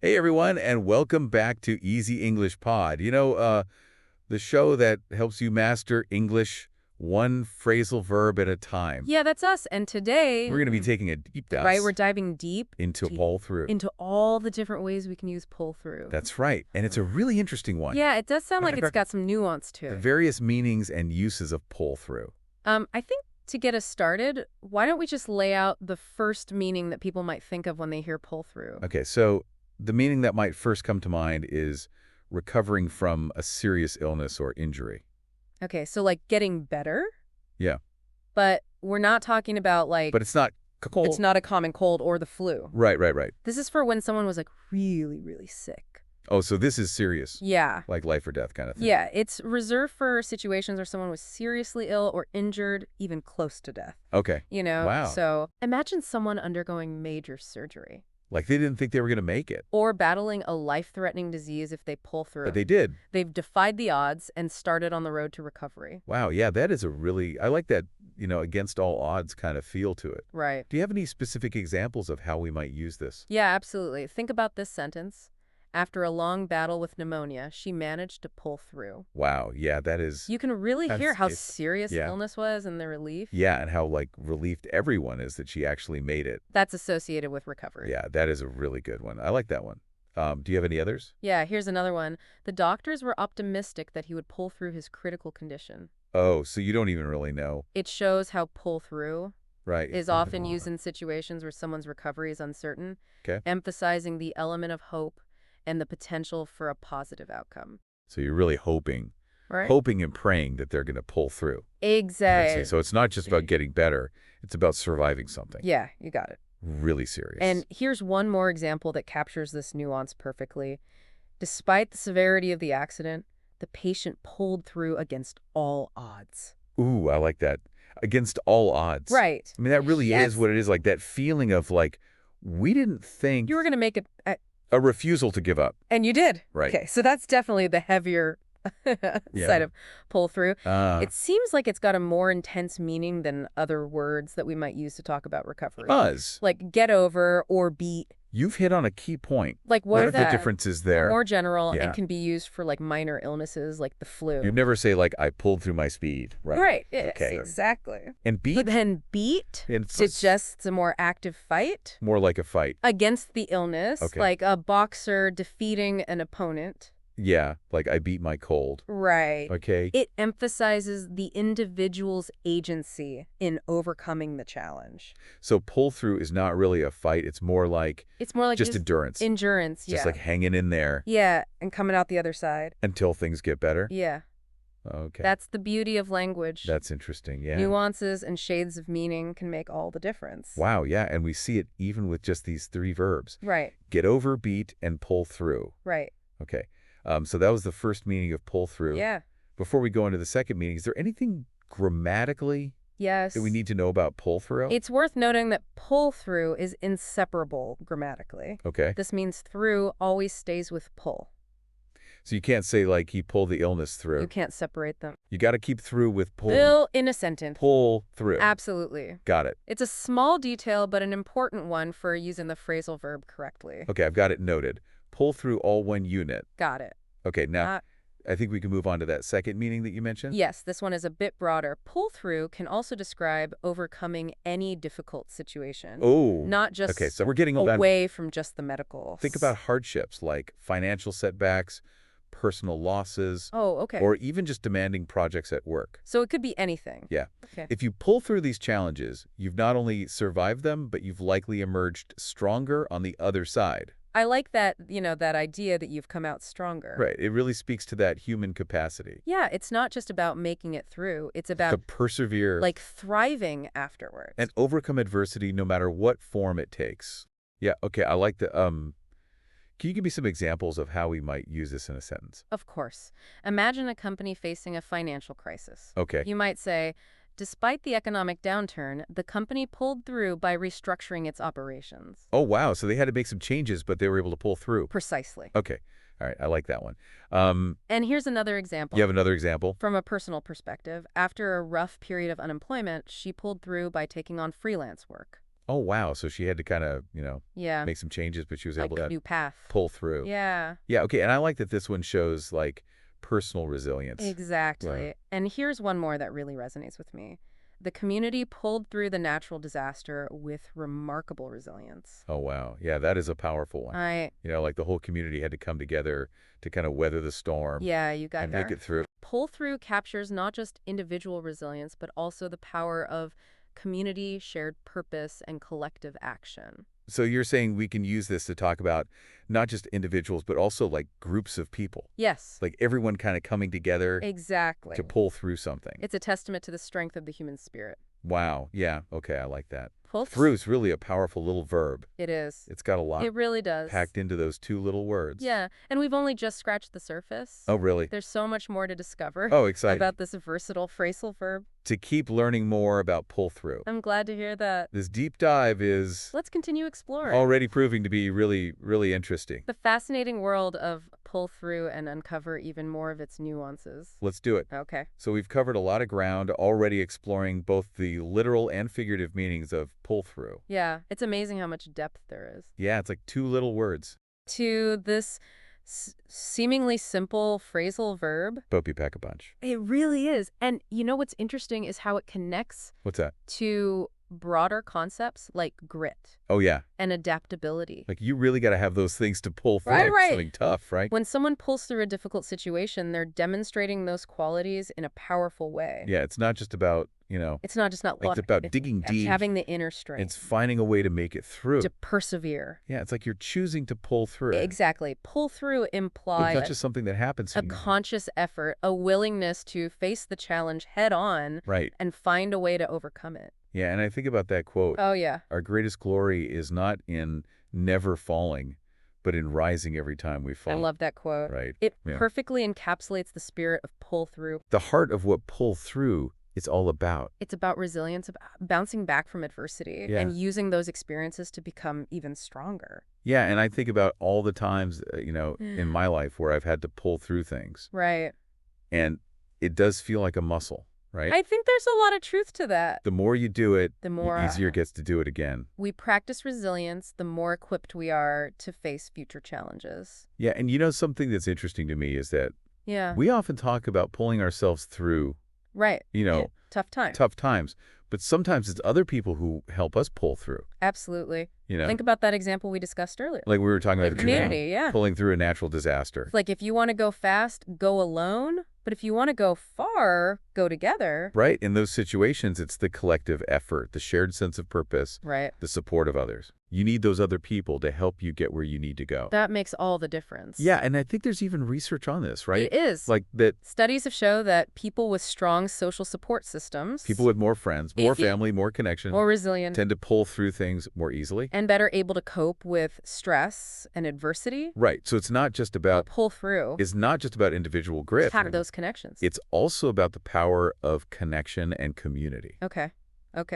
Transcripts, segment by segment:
Hey everyone, and welcome back to Easy English Pod. The show that helps you master English one phrasal verb at a time. Yeah, that's us. And today, We're going to be taking a deep dive right, we're diving deep into pull through. into all the different ways we can use pull through. That's right, and it's a really interesting one. Yeah, it does sound like it's got some nuance to The it. various meanings and uses of pull through. I think to get us started, why don't we just lay out the first meaning that people might think of when they hear pull through? Okay, so the meaning that might first come to mind is recovering from a serious illness or injury. Okay, so like getting better, Yeah, but we're not talking about like but it's not cold. it's not a common cold or the flu. Right. This is for when someone was like really, really sick. Oh, so this is serious, Yeah. like life or death kind of thing. Yeah, it's reserved for situations where someone was seriously ill or injured, even close to death. Okay. Wow. So imagine someone undergoing major surgery Like they didn't think they were going to make it, or battling a life-threatening disease if they pull through. but they did. They've defied the odds and started on the road to recovery. Wow, yeah, that is I like that, against all odds kind of feel to it. Right. Do you have any specific examples of how we might use this? Yeah, absolutely. Think about this sentence. After a long battle with pneumonia, she managed to pull through. Wow, yeah, that is, You can really hear how it's- serious yeah. illness was and the relief. yeah, and how, relieved everyone is that she actually made it. That's associated with recovery. Yeah, that is a really good one. I like that one. Do you have any others? Yeah, here's another one. The doctors were optimistic that he would pull through his critical condition. Oh, so you don't even really know. It shows how pull through Right. is often used in situations where someone's recovery is uncertain, Okay. emphasizing the element of hope and the potential for a positive outcome. So you're really hoping Right? and praying that they're going to pull through. I see. Exactly. So it's not just about getting better. It's about surviving something. Yeah, you got it. Really serious. And here's one more example that captures this nuance perfectly. Despite the severity of the accident, the patient pulled through against all odds. Ooh, I like that. Against all odds. Right. I mean, that really Yes. is what it is, like that feeling of we didn't think You were going to make it, a refusal to give up. and you did. Right. Okay, so that's definitely the heavier side of pull through. It seems like it's got a more intense meaning than other words that we might use to talk about recovery. Buzz. Like get over or beat. You've hit on a key point. Like what are the the differences there? more general Yeah. and can be used for like minor illnesses like the flu. You'd never say, I pulled through my speed. Right. Right. Yes, Okay. exactly. And beat, But then beat it's suggests a more active fight more like a fight. against the illness, Okay. like a boxer defeating an opponent. Yeah, like I beat my cold. Right. Okay. It emphasizes the individual's agency in overcoming the challenge. So pull through is not really a fight. It's more like It's more like just endurance. endurance, Just yeah. like hanging in there Yeah, and coming out the other side. until things get better. Yeah, Okay. that's the beauty of language. That's interesting. Yeah. Nuances and shades of meaning can make all the difference. Wow, yeah, and we see it even with just these three verbs. Right, Get over, beat, and pull through. right. Okay, so that was the first meaning of pull through. Yeah, Before we go into the second meaning, is there anything grammatically yes. that we need to know about pull through? It's worth noting that pull through is inseparable grammatically. Okay, This means through always stays with pull. so you can't say he pulled the illness through. You can't separate them. You got to keep through with pull. Bill in a sentence. Pull through. Absolutely. Got it. It's a small detail, but an important one for using the phrasal verb correctly. Okay, I've got it noted. Pull through all one unit. Got it. Okay, now Uh, I think we can move on to that second meaning that you mentioned. Yes, this one is a bit broader. Pull through can also describe overcoming any difficult situation. Oh. Not just Okay, so we're getting all that. away from just the medical. Think about hardships like financial setbacks, personal losses, Oh, okay. or even just demanding projects at work. So it could be anything. Yeah. Okay. If you pull through these challenges, you've not only survived them, but you've likely emerged stronger on the other side. I like that, that idea that you've come out stronger. Right. It really speaks to that human capacity Yeah, it's not just about making it through. It's to about persevere like thriving afterwards. and overcome adversity no matter what form it takes. Yeah. Okay. I like the Can you give me some examples of how we might use this in a sentence? Of course. Imagine a company facing a financial crisis. Okay. You might say, despite the economic downturn, the company pulled through by restructuring its operations. Oh, wow. So they had to make some changes, but they were able to pull through. Precisely. Okay. All right. I like that one. And here's another example. You have another example? From a personal perspective, after a rough period of unemployment, she pulled through by taking on freelance work. Oh, wow. So she had to kind of, Yeah, make some changes, but she was like able to new path. pull through. Yeah, Yeah, okay. And I like that this one shows like personal resilience. Wow. exactly. And here's one more that really resonates with me. The community pulled through the natural disaster with remarkable resilience. Oh, wow. Yeah, that is a powerful one. I, Like the whole community had to come together to kind of weather the storm yeah, you got and make there. it through. Pull through captures not just individual resilience, but also the power of community, shared purpose, and collective action. So you're saying we can use this to talk about not just individuals, but also like groups of people, Yes, like everyone kind of coming together exactly. to pull through something. It's a testament to the strength of the human spirit. Wow. Yeah. Okay. I like that. Pull Through is really a powerful little verb. It is. It's got a lot It really does. packed into those two little words. Yeah, and we've only just scratched the surface. Oh, really? There's so much more to discover Oh, exciting. about this versatile phrasal verb. To keep learning more about pull through. I'm glad to hear that. This deep dive is Let's continue exploring. already proving to be really, really interesting. The fascinating world of pull through and uncover even more of its nuances. Let's do it. Okay. So we've covered a lot of ground, already exploring both the literal and figurative meanings of pull through. Yeah, it's amazing how much depth there is. Yeah, it's like two little words. To this seemingly simple phrasal verb. Bope you pack a punch. It really is. And you know what's interesting is how it connects What's that? to broader concepts like grit Oh, yeah. and adaptability. Like you really got to have those things to pull through Right. something tough, right? When someone pulls through a difficult situation, they're demonstrating those qualities in a powerful way. Yeah, it's not just about, It's not just not like it's about digging deep. having the inner strength. It's finding a way to make it through. to persevere. Yeah, it's like you're choosing to pull through. Exactly. Pull through It's implies not just something that happens to a you. conscious effort, a willingness to face the challenge head on Right. and find a way to overcome it. Yeah, and I think about that quote. Oh, yeah. Our greatest glory is not in never falling, but in rising every time we fall. I love that quote. Right. It Yeah. perfectly encapsulates the spirit of pull through. The heart of what pull through is all about. It's about resilience, about bouncing back from adversity, Yeah. and using those experiences to become even stronger. Yeah, and I think about all the times, in my life where I've had to pull through things. Right. And it does feel like a muscle, right? I think there's a lot of truth to that. The more you do it, The more easier it gets to do it again. we practice resilience, the more equipped we are to face future challenges. Yeah, and something that's interesting to me is that Yeah. we often talk about pulling ourselves through, Right. Yeah, Tough time. tough times, but sometimes it's other people who help us pull through, Absolutely. you know? Think about that example we discussed earlier. Like we were talking about The community, yeah. pulling through a natural disaster. It's like if you want to go fast, go alone. But if you want to go far, go together. Right? In those situations, it's the collective effort, the shared sense of purpose, Right. the support of others. You need those other people to help you get where you need to go. That makes all the difference. Yeah, and I think there's even research on this, right? It is. Like that Studies have shown that people with strong social support systems, people with more friends, more family, more connection, more resilient, tend to pull through things more easily. and better able to cope with stress and adversity. Right. So it's not just about Pull through. individual grit. Hack those connections. It's also about the power of connection and community. Okay.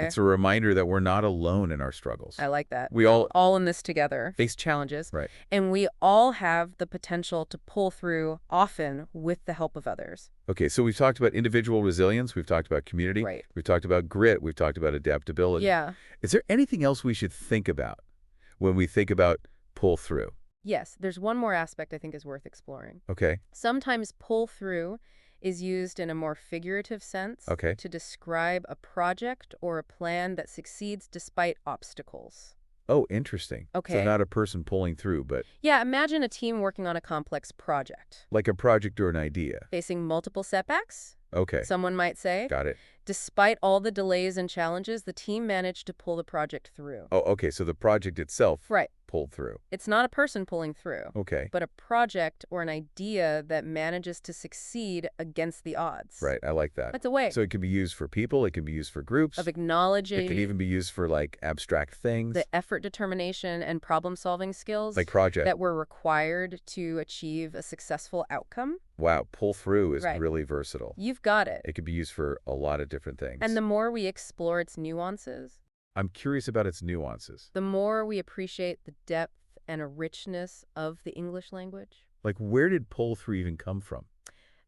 It's a reminder that we're not alone in our struggles. I like that. We all in this together. face challenges. Right. And we all have the potential to pull through, often with the help of others. Okay, so we've talked about individual resilience, we've talked about community, Right. we've talked about grit, we've talked about adaptability. Yeah. Is there anything else we should think about when we think about pull through? Yes, there's one more aspect I think is worth exploring. Okay. Sometimes pull through is used in a more figurative sense Okay. to describe a project or a plan that succeeds despite obstacles. Oh, interesting. Okay. So not a person pulling through, but Yeah, imagine a team working on a complex project. like a project or an idea. Facing multiple setbacks, Okay. someone might say. Got it. Despite all the delays and challenges, the team managed to pull the project through. Oh, okay. So the project itself Right. pulled through. It's not a person pulling through, Okay. but a project or an idea that manages to succeed against the odds. Right. I like that. That's a way So it can be used for people. It can be used for groups. of acknowledging It can even be used for like abstract things, the effort, determination, and problem-solving skills like project. that were required to achieve a successful outcome. Wow. Pull through is Right. really versatile. You've got it. It could be used for a lot of different things. And the more we explore its nuances, I'm curious about its nuances. the more we appreciate the depth and a richness of the English language. Like, where did pull through even come from?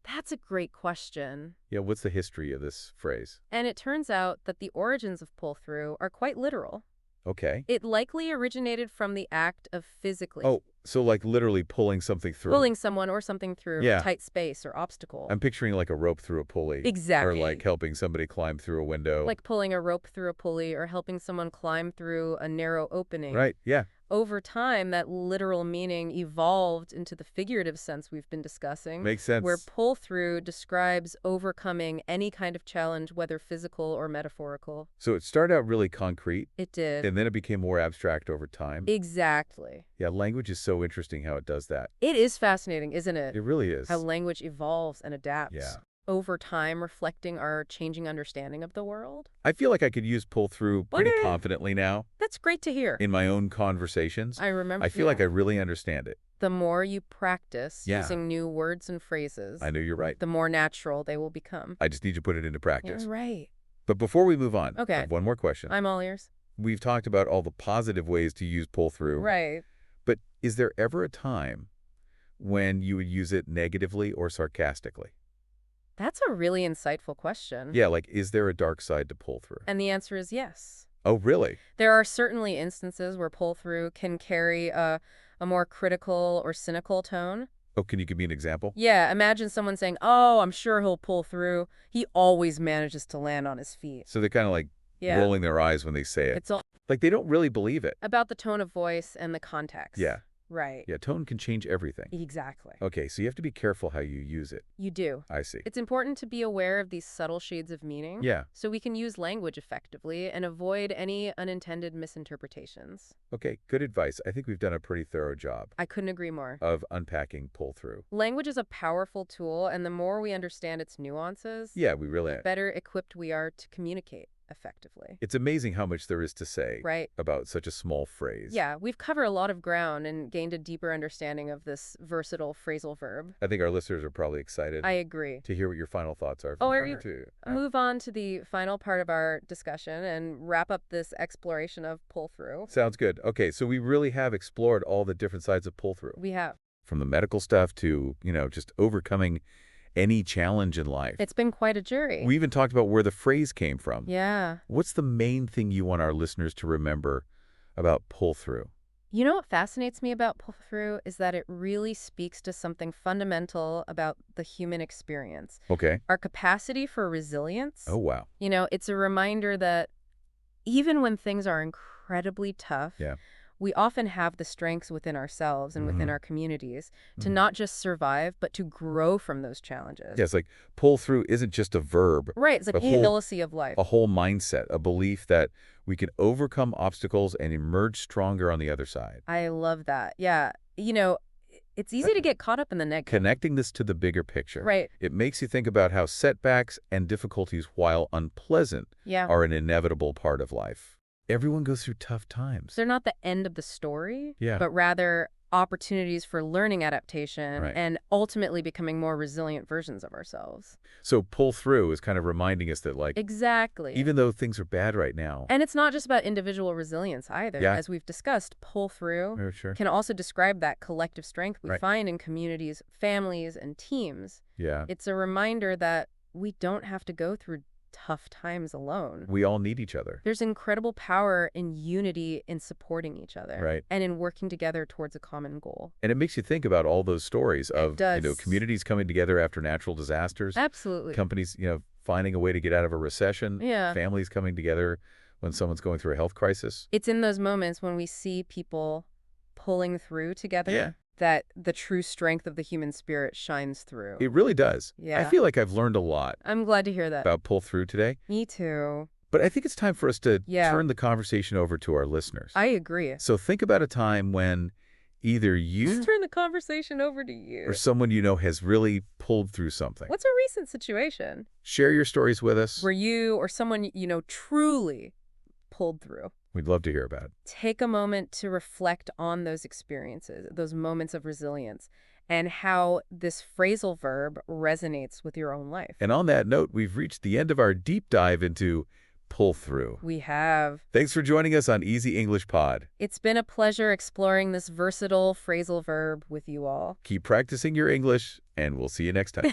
That's a great question. Yeah, what's the history of this phrase? And it turns out that the origins of pull through are quite literal. Okay. It likely originated from the act of physically Oh, so like literally pulling something through. pulling someone or something through a Yeah. tight space or obstacle. I'm picturing like a rope through a pulley. Or like Exactly. helping somebody climb through a window. Like pulling a rope through a pulley or helping someone climb through a narrow opening. Right, yeah. Over time, that literal meaning evolved into the figurative sense we've been discussing, Makes where sense. pull-through describes overcoming any kind of challenge, whether physical or metaphorical. So it started out really concrete, It did. and then it became more abstract over time. Exactly. Yeah, language is so interesting how it does that. It is fascinating, isn't It it? really is. How language evolves and adapts. Yeah. Over time, reflecting our changing understanding of the world. I feel like I could use pull through pretty confidently now That's great to hear. in my own conversations. I remember. I feel like I really understand it. The more you practice Yeah. using new words and phrases, I know you're right. the more natural they will become. I just need to put it into practice. You're right. But before we move on, Okay. I have one more question. I'm all ears. We've talked about all the positive ways to use pull through. Right. But is there ever a time when you would use it negatively or sarcastically? That's a really insightful question. Yeah, like is there a dark side to pull through? And the answer is yes. Oh, really? There are certainly instances where pull-through can carry a more critical or cynical tone. Oh, can you give me an example? Yeah, imagine someone saying, "Oh, I'm sure he'll pull through. He always manages to land on his feet." So they're kind of like Yeah. rolling their eyes when they say it. It's all Like they don't really believe it. about the tone of voice and the context. Yeah. Right. Yeah, tone can change everything. Exactly. Okay, so you have to be careful how you use it. You do. I see. It's important to be aware of these subtle shades of meaning. Yeah. So we can use language effectively and avoid any unintended misinterpretations. Okay, good advice. I think we've done a pretty thorough job I couldn't agree more. of unpacking pull through. Language is a powerful tool, and the more we understand its nuances, Yeah, we really the better equipped we are to communicate effectively. It's amazing how much there is to say Right. about such a small phrase. Yeah, we've covered a lot of ground and gained a deeper understanding of this versatile phrasal verb. I think our listeners are probably excited I agree. to hear what your final thoughts are. Oh, from are you- to- Move on to the final part of our discussion and wrap up this exploration of pull-through. Sounds good. Okay, so we really have explored all the different sides of pull through. We have. From the medical stuff to, just overcoming any challenge in life. It's been quite a jury. We even talked about where the phrase came from. Yeah. What's the main thing you want our listeners to remember about pull through? You know what fascinates me about pull-through is that it really speaks to something fundamental about the human experience. Okay. Our capacity for resilience. Oh, wow. It's a reminder that even when things are incredibly tough, Yeah. we often have the strengths within ourselves and within our communities to not just survive, but to grow from those challenges. Yeah, it's like pull through isn't just a verb. Right. It's like A a whole- humility of life. A whole mindset, a belief that we can overcome obstacles and emerge stronger on the other side. I love that. Yeah. It's easy to get caught up in the negative. Connecting this to the bigger picture. Right. It makes you think about how setbacks and difficulties, while unpleasant, Yeah. are an inevitable part of life. Everyone goes through tough times. They're not the end of the story, Yeah. but rather opportunities for learning adaptation Right. and ultimately becoming more resilient versions of ourselves. So pull through is kind of reminding us that, like, Exactly. even though things are bad right now. And it's not just about individual resilience either. Yeah. As we've discussed, pull through Oh, sure. can also describe that collective strength we Right. find in communities, families, and teams. Yeah. It's a reminder that we don't have to go through tough times alone. We all need each other. There's incredible power in unity in supporting each other. Right. And in working together towards a common goal. And it makes you think about all those stories of, does. communities coming together after natural disasters. Absolutely. Companies, finding a way to get out of a recession. Yeah. Families coming together when someone's going through a health crisis. It's in those moments when we see people pulling through together Yeah. that the true strength of the human spirit shines through. It really does. I Yeah. feel like I've learned a lot I'm glad to hear that. about pull through today. Me too. But I think it's time for us to Yeah. turn the conversation over to our listeners. I agree. So think about a time when either you Let's turn the conversation over to you. or someone you know has really pulled through something. What's a recent situation Share your stories with us. where you or someone you know truly pulled through? We'd love to hear about it. Take a moment to reflect on those experiences, those moments of resilience, and how this phrasal verb resonates with your own life. And on that note, we've reached the end of our deep dive into pull through. We have. Thanks for joining us on Easy English Pod. It's been a pleasure exploring this versatile phrasal verb with you all. Keep practicing your English, and we'll see you next time.